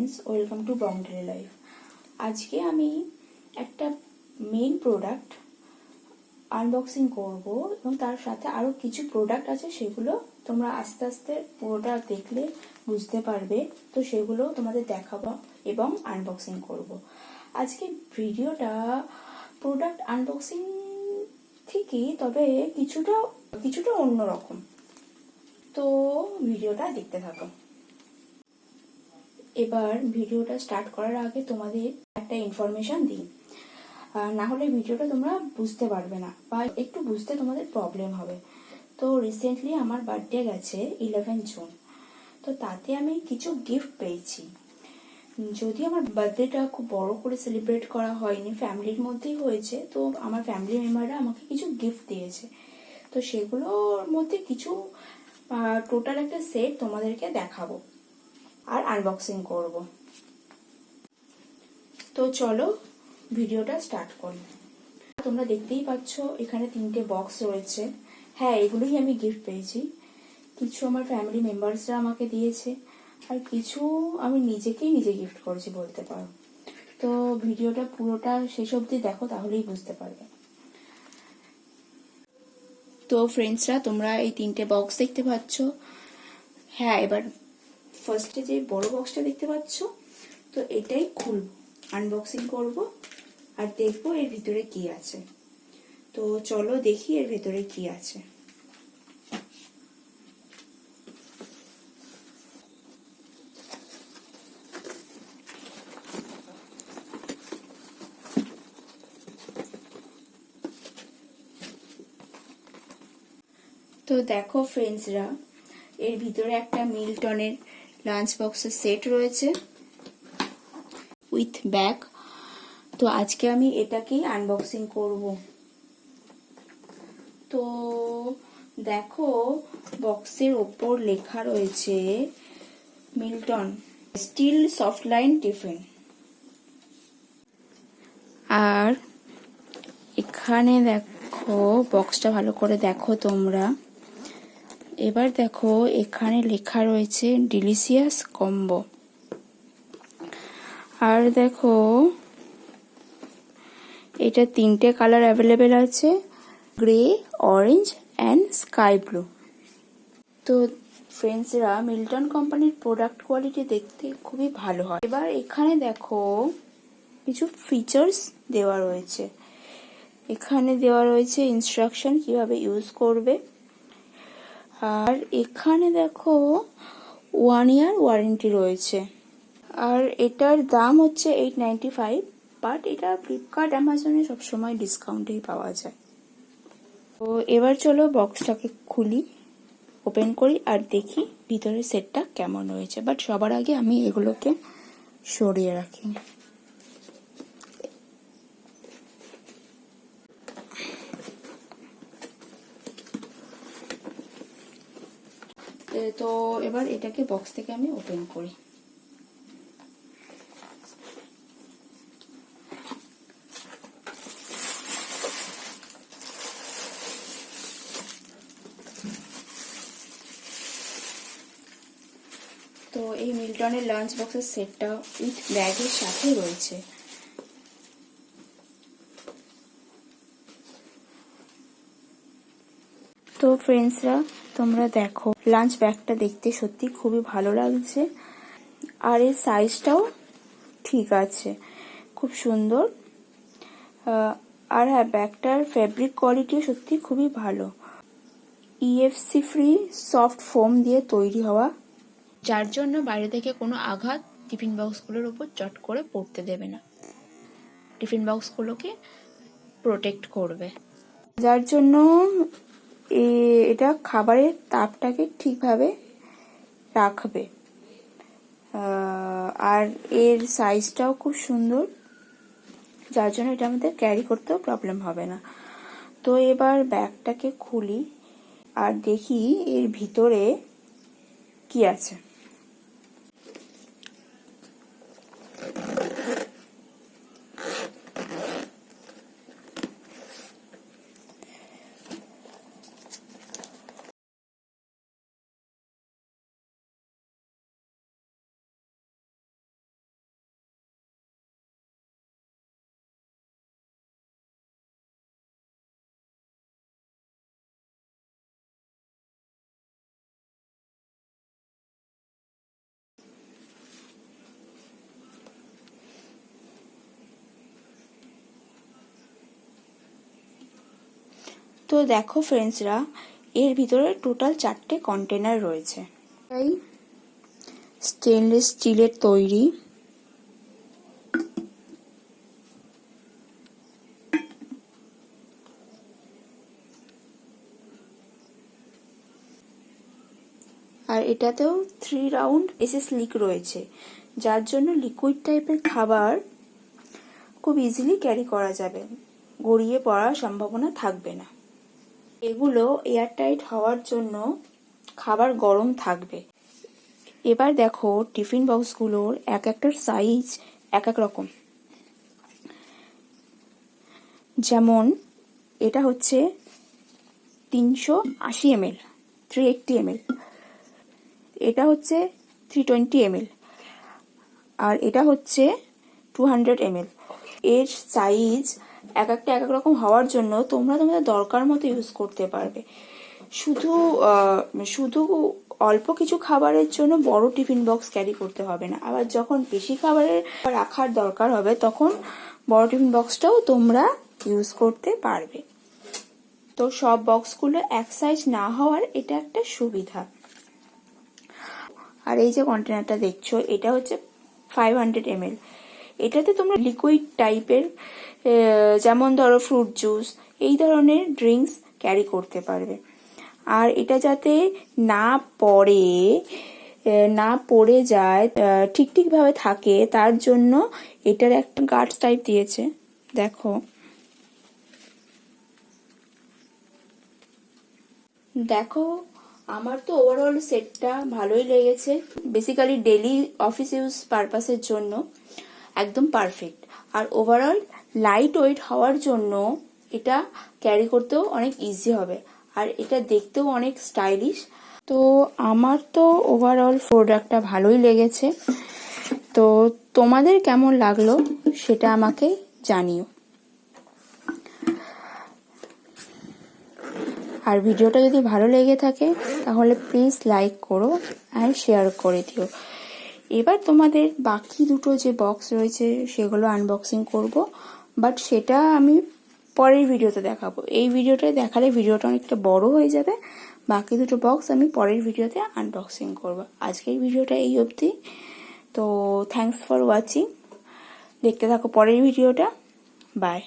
Friends, welcome to Bangla life. আজকে আমি একটা মেইন প্রোডাক্ট আনবক্সিং করব এবং তার সাথে আরো কিছু প্রোডাক্ট আছে, সেগুলো তোমরা আস্তে আস্তে পুরোটা দেখলে বুঝতে পারবে। তো সেগুলো তোমাদের দেখাবো এবং আনবক্সিং করব। আজকে ভিডিওটা প্রোডাক্ট আনবক্সিং ঠিকই, তবে কিছুটা অন্যরকম। তো ভিডিওটা দেখতে থাকো। এবার ভিডিওটা স্টার্ট করার আগে তোমাদের একটা ইনফরমেশন দিই, না হলে ভিডিওটা তোমরা বুঝতে পারবে না বা একটু বুঝতে তোমাদের প্রবলেম হবে। তো রিসেন্টলি আমার বার্থডে গেছে 11 জুন। তো তাতে আমি কিছু গিফট পেয়েছি। যদি আমার বার্থডেটা খুব বড় করে সেলিব্রেট করা হয়নি, ফ্যামিলির মধ্যেই হয়েছে, তো আমার ফ্যামিলি মেম্বাররা আমাকে কিছু গিফট দিয়েছে। তো সেগুলোর মধ্যে কিছু টোটাল একটা সেট তোমাদেরকে দেখাবো আর আনবক্সিং করব। তো চলো ভিডিওটা স্টার্ট করি। তোমরা দেখতেই পাচ্ছ এখানে 3টে বক্স রয়েছে। হ্যাঁ, এগুলোই আমি গিফট পেয়েছি। কিছু আমার ফ্যামিলি মেম্বার্সরা আমাকে দিয়েছে, আর কিছু আমি নিজে গিফট করেছি বলতে পারো। তো ভিডিওটা পুরোটা শেষ অবধি দেখো, তাহলেই বুঝতে পারবে। তো ফ্রেন্ডসরা, তোমরা এই 3টে বক্স দেখতে পাচ্ছ। হ্যাঁ, এবার ফার্স্টে যে বড় বক্সটা দেখতে পাচ্ছ, তো এটাই খুলবো, আনবক্সিং করব আর দেখবো এর ভিতরে কি আছে। তো চলো দেখি এর ভিতরে কি আছে। তো দেখো ফ্রেন্ডসরা, এর ভিতরে একটা মিল্টনের লাঞ্চ বক্সের সেট রয়েছে উইথ ব্যাগ। তো আজকে আমি এটাকেই আনবক্সিং করব। তো দেখো, বক্সের ওপর লেখা রয়েছে মিল্টন স্টিল সফটলাইন টিফিন। আর এখানে দেখো, বক্সটা ভালো করে দেখো তোমরা। এবার দেখো, এখানে লেখা রয়েছে ডিলিশিয়াস কম্বো। আর দেখো, এটা 3টে কালার অ্যাভেলেবেল আছে, grey, orange and sky blue. তো ফ্রেন্ডসরা, মিল্টন কোম্পানির প্রোডাক্ট কোয়ালিটি দেখতে খুবই ভালো হয়। এবার এখানে দেখো কিছু ফিচার্স দেওয়া রয়েছে। এখানে দেওয়া রয়েছে ইনস্ট্রাকশন কিভাবে ইউজ করবে। আর এখানে দেখো 1 ইয়ার ওয়ারেন্টি রয়েছে। আর এটার দাম হচ্ছে 895, বাট এটা ফ্লিপকার্ট অ্যামাজনে সবসময় ডিসকাউন্টেই পাওয়া যায়। তো এবার চলো বক্সটাকে খুলি, ওপেন করি আর দেখি ভিতরের সেটটা কেমন রয়েছে। বাট সবার আগে আমি এগুলোকে সরিয়ে রাখি। তো এবার এটাকে বক্স থেকে আমি ওপেন করি। তো এই মিল্টনের লাঞ্চ বক্সের সেটটা উইথ ব্যাগের সাথে রয়েছে। তো ফ্রেন্ডসরা, তোমরা দেখো লাঞ্চ ব্যাগটা দেখতে সত্যি খুবই ভালো লাগছে, আর এর সাইজটাও ঠিক আছে, খুব সুন্দর। আর হ্যাঁ, ব্যাগটার ফ্যাব্রিক কোয়ালিটি সত্যি খুবই ভালো। ইএফসি ফ্রি সফট ফোম দিয়ে তৈরি হওয়া, যার জন্য বাইরে থেকে কোনো আঘাত টিফিন বক্সগুলোর উপর চট করে পড়তে দেবে না, টিফিন বক্সগুলোকে প্রোটেক্ট করবে, যার জন্য এটা খাবারের তাপটাকে ঠিকভাবে রাখবে। আর এর সাইজটাও খুব সুন্দর, যার জন্য এটা আমাদের ক্যারি করতেও প্রবলেম হবে না। তো এবার ব্যাগটাকে খুলি আর দেখি এর ভিতরে কি আছে। তো দেখো ফ্রেন্ডসরা, এর ভিতরে টোটাল 4টে কন্টেনার রয়েছে। এই স্টেনলেস স্টিলের তৈরি। আর এটাতেও 3 রাউন্ড এসএস লিক রয়েছে, যার জন্য লিকুইড টাইপের খাবার খুব ইজিলি ক্যারি করা যাবে, গড়িয়ে পড়ার সম্ভাবনা থাকবে না। এগুলো এয়ারটাইট হওয়ার জন্য খাবার গরম থাকবে। এবার দেখো টিফিন বক্সগুলোর এক একটার সাইজ এক এক রকম। যেমন এটা হচ্ছে 380 ml, 380 ml, এটা হচ্ছে 320 ml, আর এটা হচ্ছে 200 ml। এর সাইজ এক একটা এক এক রকম হওয়ার জন্য তোমরা তোমাদের দরকার মতো ইউজ করতে পারবে। শুধু অল্প কিছু খাবারের জন্য বড় টিফিন বক্স ক্যারি করতে হবে না, আবার যখন বেশি খাবারের রাখার দরকার হবে তখন বড় টিফিন বক্সটাও তোমরা ইউজ করতে পারবে। তো সব বক্সগুলো এক সাইজ না হওয়ার এটা একটা সুবিধা। আর এই যে কন্টেনারটা দেখছো, এটা হচ্ছে 500 ml। এটাতে তোমরা লিকুইড টাইপের যেমন ধরো ফ্রুট জুস, এই ধরনের ড্রিঙ্কস ক্যারি করতে পারবে। আর এটা যাতে না পড়ে যায়, ঠিকভাবে থাকে, তার জন্য এটার একটা গার্ডস টাইপ দিয়েছে। দেখো আমার তো ওভারঅল সেটটা ভালোই লেগেছে। বেসিক্যালি ডেলি অফিস ইউজ পারপাসের জন্য একদম পারফেক্ট। আর ওভারঅল লাইট ওয়েট হওয়ার জন্য এটা ক্যারি করতেও অনেক ইজি হবে, আর এটা দেখতেও অনেক স্টাইলিশ। তো আমার তো ওভারঅল প্রোডাক্টটা ভালোই লেগেছে। তো তোমাদের কেমন লাগলো সেটা আমাকে জানিও। আর ভিডিওটা যদি ভালো লেগে থাকে তাহলে প্লিজ লাইক করো আর শেয়ার করে দিও। এবার তোমাদের বাকি দুটো যে বক্স রয়েছে সেগুলো আনবক্সিং করব, বাট সেটা আমি পরের ভিডিওতে দেখাবো। এই ভিডিওটায় দেখালে ভিডিওটা অনেকটা বড় হয়ে যাবে। বাকি দুটো বক্স আমি পরের ভিডিওতে আনবক্সিং করব। আজকের ভিডিওটা এই অবধি। তো থ্যাঙ্কস ফর ওয়াচিং। দেখতে থাকো পরের ভিডিওটা। বাই।